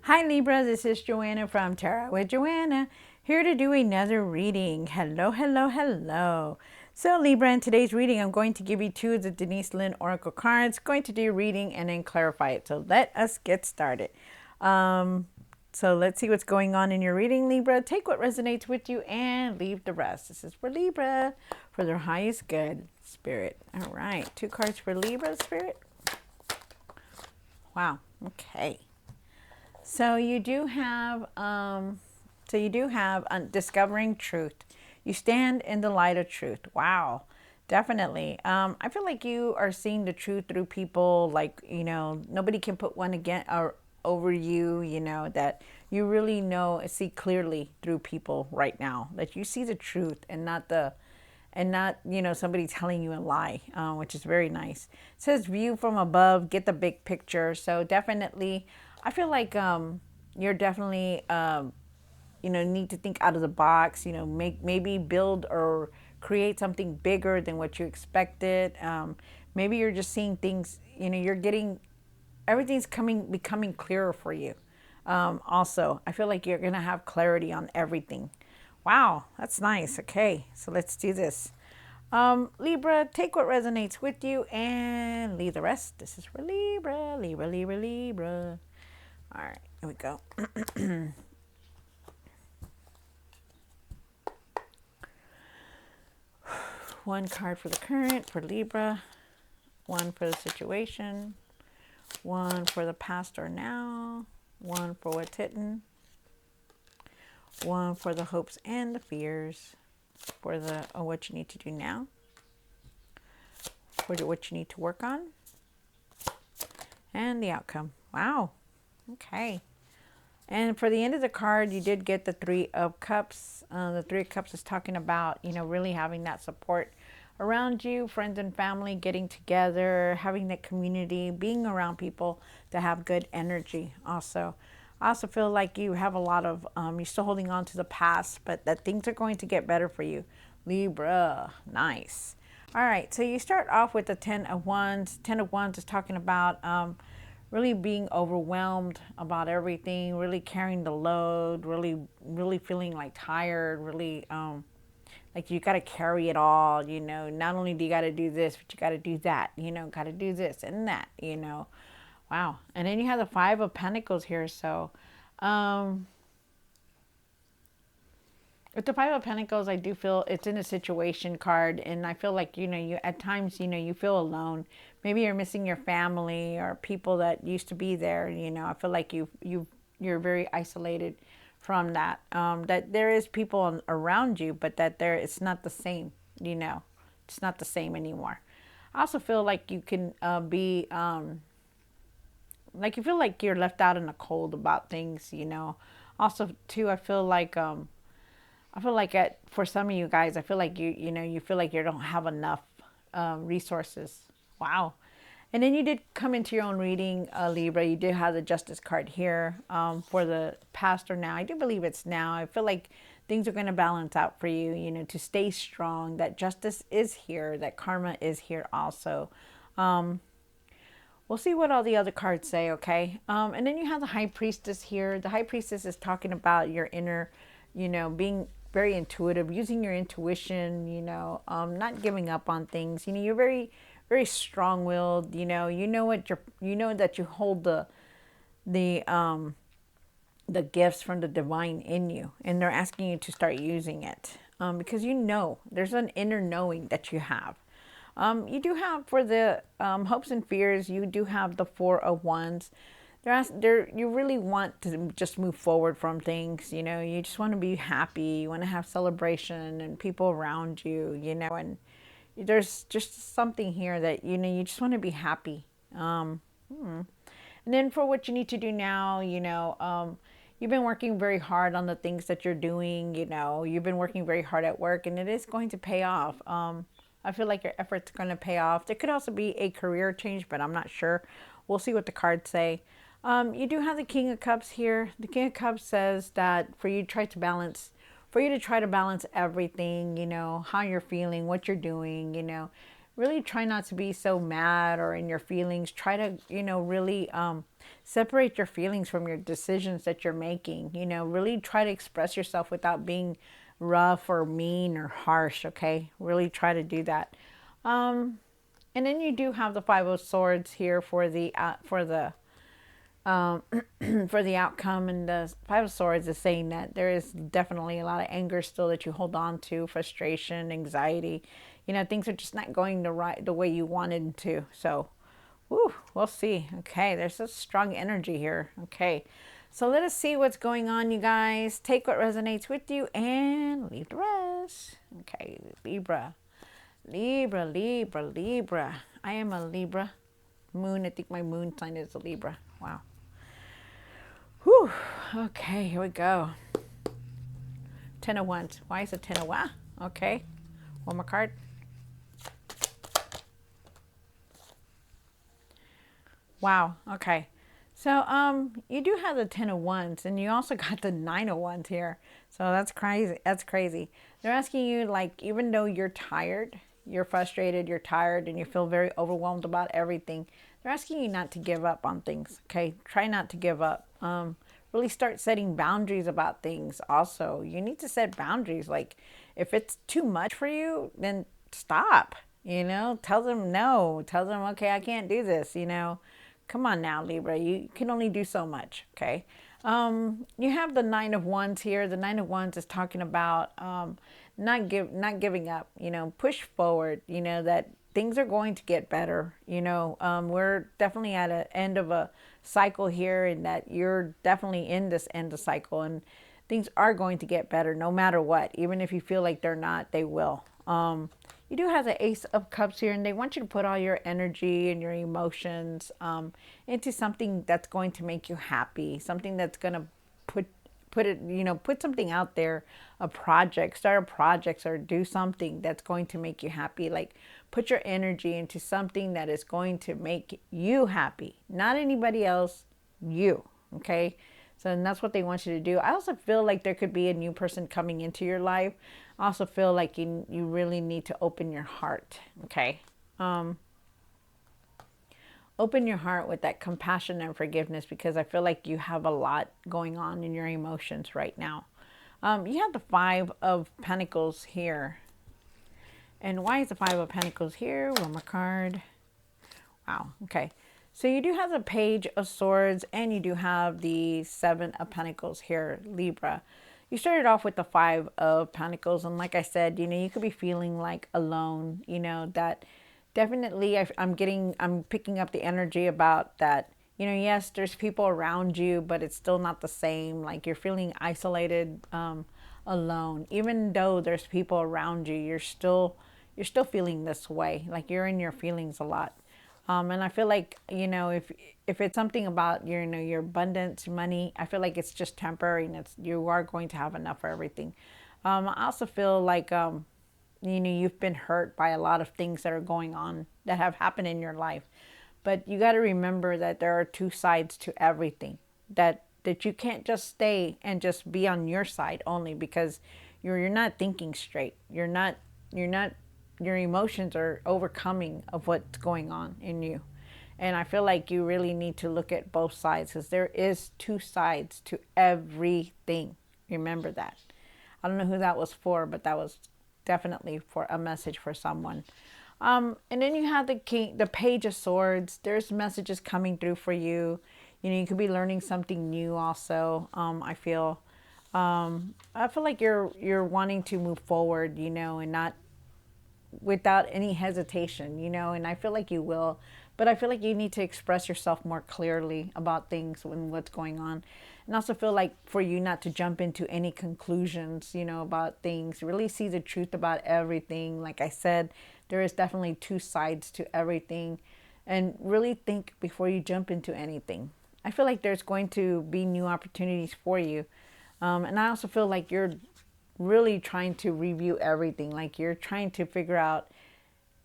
Hi Libra, this is Joanna from Tarot with Joanna, here to do another reading. Hello, hello, hello. So Libra, in today's reading, I'm going to give you two of the Denise Lynn Oracle cards, going to do a reading and then clarify it. So let us get started. So let's see what's going on in your reading, Libra. Take what resonates with you and leave the rest. This is for Libra, for their highest good, Spirit. All right, two cards for Libra, Spirit. Wow, okay. So you do have, discovering truth. You stand in the light of truth. Wow, definitely. I feel like you are seeing the truth through people. Like, nobody can put one again or over you. That you really see clearly through people right now. That you see the truth and not somebody telling you a lie, which is very nice. It says view from above, get the big picture. So definitely, I feel like you're definitely need to think out of the box. Maybe build or create something bigger than what you expected. Maybe you're just seeing things. You're getting everything's becoming clearer for you. Also, I feel like you're gonna have clarity on everything. Wow, that's nice. Okay, so let's do this. Libra, take what resonates with you and leave the rest. This is for Libra, Libra, Libra, Libra. All right, here we go. One card for the current, for Libra. One for the situation. One for the past or now. One for what's hidden. One for the hopes and the fears. For the what you need to do now. For what you need to work on. And the outcome. Wow. Okay. And for the end of the card, you did get the Three of Cups. The Three of Cups is talking about, really having that support around you, friends and family getting together, having that community, being around people that have good energy also. I also feel like you have a lot of, you're still holding on to the past, but that things are going to get better for you. Libra, nice. All right, so you start off with the Ten of Wands. Ten of Wands is talking about really being overwhelmed about everything, really carrying the load, really feeling like tired, really like you got to carry it all. Not only do you got to do this, but you got to do that. Got to do this and that. Wow. And then you have the Five of Pentacles here. So with the Five of Pentacles, I do feel it's in a situation card, and I feel like, you at times, you feel alone. Maybe you're missing your family or people that used to be there. I feel like you're very isolated from that. That there is people around you, but that it's not the same. It's not the same anymore. I also feel like you can be like you feel like you're left out in the cold about things. Also too, I feel like for some of you guys, I feel like you feel like you don't have enough resources. Wow. And then you did come into your own reading, Libra. You did have the Justice card here for the past or now. I do believe it's now. I feel like things are going to balance out for you, to stay strong. That justice is here. That karma is here also. We'll see what all the other cards say, okay? And then you have the High Priestess here. The High Priestess is talking about your inner, being very intuitive, using your intuition, not giving up on things. You're very, very strong-willed. You know that you hold the gifts from the divine in you, and they're asking you to start using it because there's an inner knowing that you have. You do have for the hopes and fears. You do have the Four of Wands. You really want to just move forward from things. You just want to be happy. You want to have celebration and people around you. And there's just something here that you just want to be happy. And then for what you need to do now, you've been working very hard on the things that you're doing. You've been working very hard at work, and it is going to pay off. I feel like your efforts are going to pay off. There could also be a career change, but I'm not sure. We'll see what the cards say. You do have the King of Cups here. The King of Cups says that for you to try to balance everything, how you're feeling, what you're doing, really try not to be so mad or in your feelings. Try to, really separate your feelings from your decisions that you're making. Really try to express yourself without being rough or mean or harsh, okay? Really try to do that. And then you do have the Five of Swords here for the for the outcome, and the Five of Swords is saying that there is definitely a lot of anger still that you hold on to, frustration, anxiety. Things are just not going the way you wanted to. So, we'll see. Okay, there's a strong energy here. Okay, so let us see what's going on, you guys. Take what resonates with you and leave the rest. Okay, Libra. Libra, Libra, Libra. I am a Libra. Moon, I think my moon sign is a Libra. Wow. Whew. Okay, here we go. Ten of Wands. Why is it Ten of Wands? Okay. One more card. Wow. Okay. So you do have the Ten of Wands, and you also got the Nine of Wands here. So that's crazy. That's crazy. They're asking you, like, even though you're tired, you're frustrated, you're tired, and you feel very overwhelmed about everything, they're asking you not to give up on things. Okay. Try not to give up. Really start setting boundaries about things. Also, you need to set boundaries. Like, if it's too much for you, then stop. Tell them no. Tell them, okay, I can't do this. Come on now, Libra. You can only do so much. Okay. You have the Nine of Wands here. The Nine of Wands is talking about not giving up. Push forward. That things are going to get better. We're definitely at an end of a cycle here, and that you're definitely in this end of cycle, and things are going to get better no matter what. Even if you feel like they're not, they will. You do have the Ace of Cups here, and they want you to put all your energy and your emotions into something that's going to make you happy, something that's going to put something out there, a project, start a project, or do something that's going to make you happy. Like, put your energy into something that is going to make you happy, not anybody else, you. Okay. So, and that's what they want you to do. I also feel like there could be a new person coming into your life. I also feel like you really need to open your heart. Okay. Open your heart with that compassion and forgiveness, because I feel like you have a lot going on in your emotions right now. You have the Five of Pentacles here. And why is the Five of Pentacles here? One more card. Wow. Okay. So you do have the Page of Swords, and you do have the Seven of Pentacles here, Libra. You started off with the Five of Pentacles, and like I said, you could be feeling like alone, that definitely I'm picking up the energy about that. Yes, there's people around you, but it's still not the same. Like, you're feeling isolated, alone. Even though there's people around you, you're still feeling this way. Like, you're in your feelings a lot. And I feel like, if it's something about your abundance, money, I feel like it's just temporary, and you are going to have enough for everything. I also feel like, you've been hurt by a lot of things that are going on, that have happened in your life. But you got to remember that there are two sides to everything, that you can't just stay and just be on your side only, because you're not thinking straight. Your emotions are overcoming of what's going on in you. And I feel like you really need to look at both sides, because there is two sides to everything. Remember that. I don't know who that was for, but that was definitely for a message for someone. And then you have the Page of Swords. There's messages coming through for you. You could be learning something new also. I feel like you're wanting to move forward, and not without any hesitation, and I feel like you will, but I feel like you need to express yourself more clearly about things and what's going on. And also feel like for you not to jump into any conclusions, about things. Really see the truth about everything. Like I said, there is definitely two sides to everything, and really think before you jump into anything. I feel like there's going to be new opportunities for you. And I also feel like you're really trying to review everything. Like, you're trying to figure out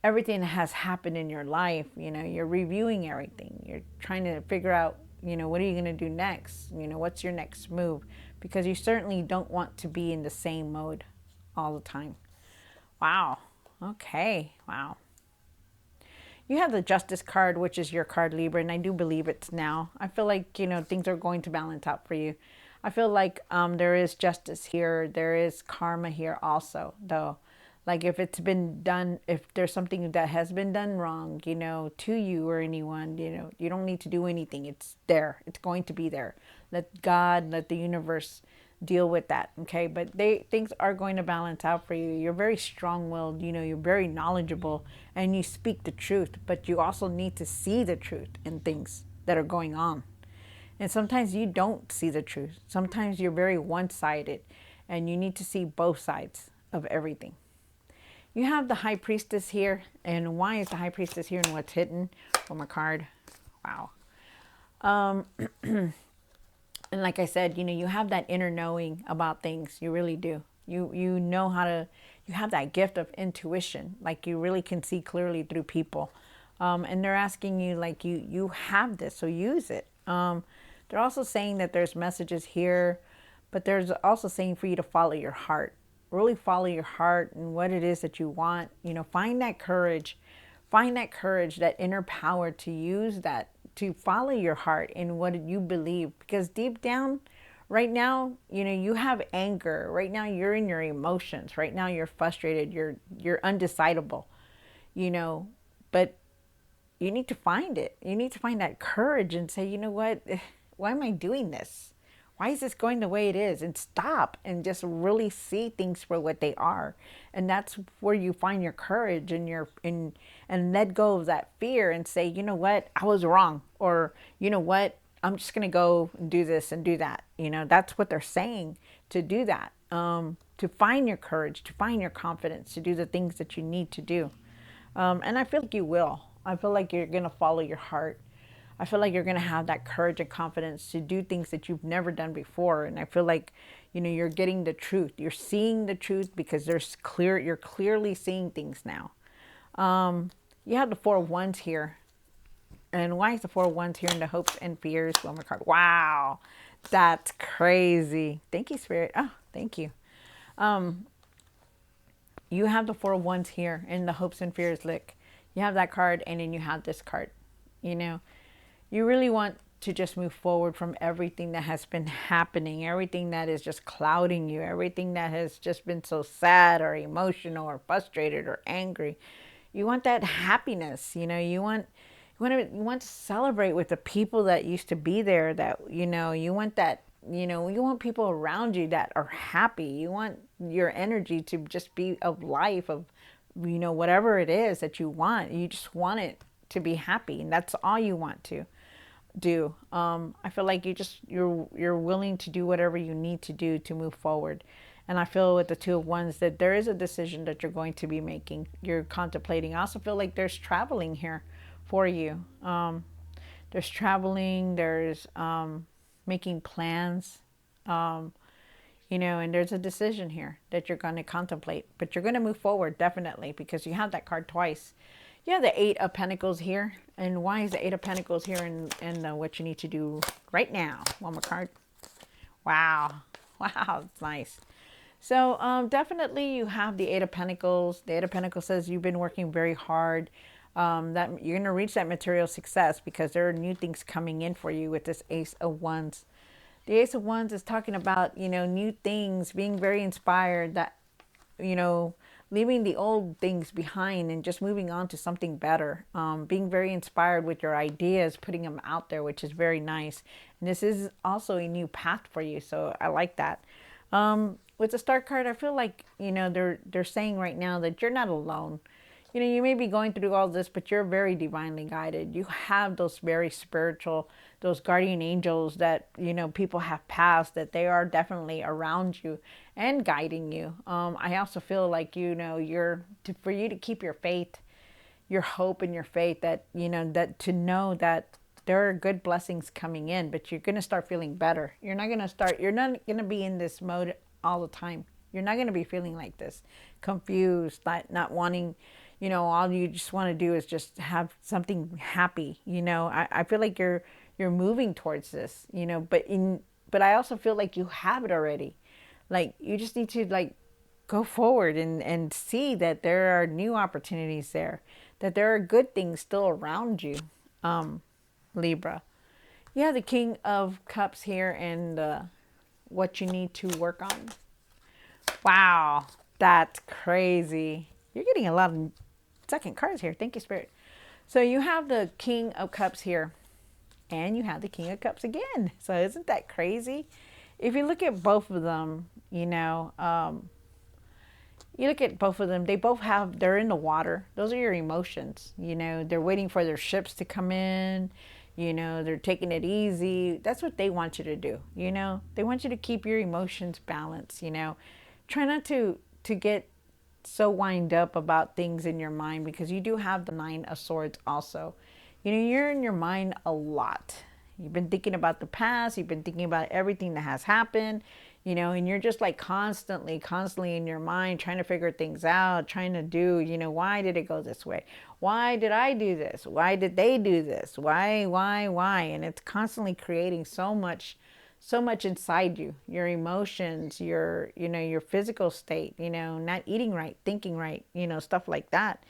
everything that has happened in your life. You're reviewing everything. You're trying to figure out, what are you going to do next? What's your next move? Because you certainly don't want to be in the same mode all the time. Wow. Okay. Wow. You have the Justice card, which is your card, Libra, and I do believe it's now. I feel like, things are going to balance out for you. I feel like there is justice here. There is karma here also, though. Like if it's been done, if there's something that has been done wrong, to you or anyone, you don't need to do anything. It's there. It's going to be there. Let God, let the universe deal with that. Okay. But things are going to balance out for you. You're very strong-willed, you're very knowledgeable and you speak the truth, but you also need to see the truth in things that are going on. And sometimes you don't see the truth. Sometimes you're very one-sided and you need to see both sides of everything. You have the High Priestess here. And why is the High Priestess here and what's hidden from a card? Wow. And like I said, you have that inner knowing about things. You really do. You know how to, you have that gift of intuition. Like you really can see clearly through people. And they're asking you, like, you have this, so use it. They're also saying that there's messages here, but there's also saying for you to follow your heart. Really follow your heart and what it is that you want. Find that courage. Find that courage, that inner power to use that, to follow your heart in what you believe. Because deep down, right now, you have anger. Right now, you're in your emotions. Right now, you're frustrated. You're undecidable. But you need to find it. You need to find that courage and say, you know what? Why am I doing this? Why is this going the way it is? And stop and just really see things for what they are. And that's where you find your courage and and let go of that fear and say, you know what? I was wrong. Or, you know what? I'm just going to go and do this and do that. That's what they're saying, to do that. To find your courage, to find your confidence, to do the things that you need to do. And I feel like you will. I feel like you're going to follow your heart. I feel like you're going to have that courage and confidence to do things that you've never done before. And I feel like, you're getting the truth. You're seeing the truth because you're clearly seeing things now. You have the Four of Wands here. And why is the Four of Wands here in the hopes and fears woman card? Wow. That's crazy. Thank you, Spirit. Oh, thank you. You have the Four of Wands here in the hopes and fears lick. You have that card and then you have this card. You really want to just move forward from everything that has been happening, everything that is just clouding you, everything that has just been so sad or emotional or frustrated or angry. You want that happiness, you want to celebrate with the people that used to be there, that, you want that, you want people around you that are happy. You want your energy to just be of life, of, whatever it is that you want. You just want it to be happy. And that's all you want to do. I feel like you're willing to do whatever you need to do to move forward. And I feel with the Two of Wands that there is a decision that you're going to be making. You're contemplating. I also feel like there's traveling here for you. There's traveling, there's making plans, and there's a decision here that you're going to contemplate. But you're going to move forward, definitely, because you have that card twice. You have the Eight of Pentacles here. And why is the Eight of Pentacles here in what you need to do right now? One more card. Wow. Wow, it's nice. So definitely you have the Eight of Pentacles. The Eight of Pentacles says you've been working very hard. That you're going to reach that material success because there are new things coming in for you with this Ace of Wands. The Ace of Wands is talking about, new things, being very inspired, that, leaving the old things behind and just moving on to something better. Being very inspired with your ideas, putting them out there, which is very nice. And this is also a new path for you. So I like that. With the Star card, I feel like, they're saying right now that you're not alone. You may be going through all this, but you're very divinely guided. You have those very spiritual, those guardian angels that, people have passed, that they are definitely around you and guiding you. I also feel like, for you to keep your faith, your hope and your faith, that, that to know that there are good blessings coming in, but you're going to start feeling better. You're not going to be in this mode all the time. You're not going to be feeling like this, confused, not wanting, all you just want to do is just have something happy. I feel like you're moving towards this, but I also feel like you have it already. Like you just need to go forward and see that there are new opportunities there, that there are good things still around you, Libra. You have the King of Cups here and what you need to work on. Wow, that's crazy. You're getting a lot of second cards here. Thank you, Spirit. So you have the King of Cups here, and you have the King of Cups again. So isn't that crazy? If you look at both of them, you look at both of them, they're in the water. Those are your emotions. They're waiting for their ships to come in. They're taking it easy. That's what they want you to do. They want you to keep your emotions balanced. Try not to get so wind up about things in your mind, because you do have the Nine of Swords also. You're in your mind a lot. You've been thinking about the past. You've been thinking about everything that has happened, and you're just like constantly in your mind trying to figure things out, trying to do, why did it go this way? Why did I do this? Why did they do this? Why? And it's constantly creating so much inside you, your emotions, your physical state, not eating right, thinking right, stuff like that.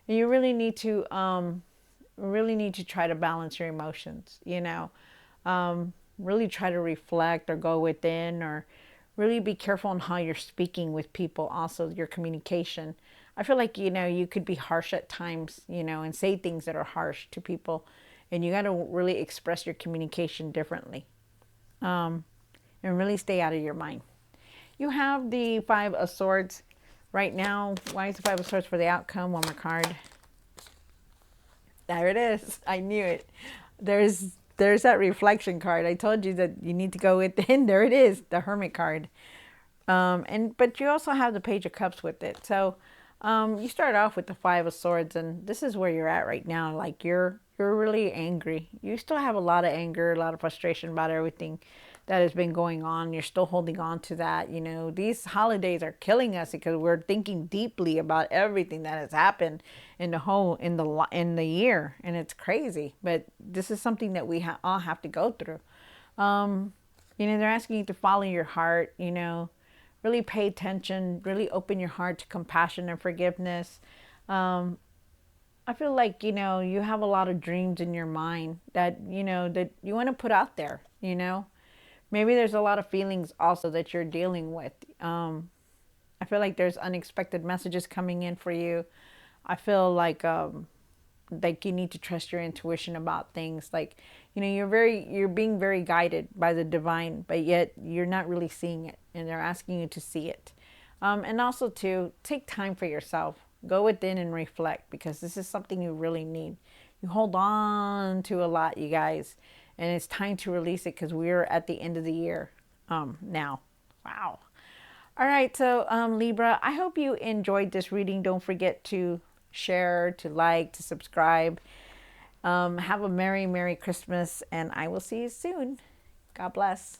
And you really need to try to balance your emotions, really try to reflect or go within, or really be careful on how you're speaking with people, also your communication. I feel like, you could be harsh at times, and say things that are harsh to people, and you got to really express your communication differently, and really stay out of your mind. You have the Five of Swords right now. Why is the Five of Swords for the outcome? One more card. There it is. I knew it. There's that reflection card. I told you that you need to go within. There it is, the Hermit card. But you also have the Page of Cups with it. So you start off with the Five of Swords, and this is where you're at right now. Like you're really angry. You still have a lot of anger, a lot of frustration about everything that has been going on. You're still holding on to that. These holidays are killing us because we're thinking deeply about everything that has happened in the year, and it's crazy. But this is something that we all have to go through. They're asking you to follow your heart. Really pay attention. Really open your heart to compassion and forgiveness. I feel like you have a lot of dreams in your mind that that you want to put out there. Maybe there's a lot of feelings also that you're dealing with. I feel like there's unexpected messages coming in for you. I feel like you need to trust your intuition about things. Like, you're being very guided by the divine, but yet you're not really seeing it, and they're asking you to see it. And also to take time for yourself. Go within and reflect, because this is something you really need. You hold on to a lot, you guys, and it's time to release it, because we're at the end of the year now. Wow. All right, so Libra, I hope you enjoyed this reading. Don't forget to share, to like, to subscribe. Have a Merry Christmas, and I will see you soon. God bless.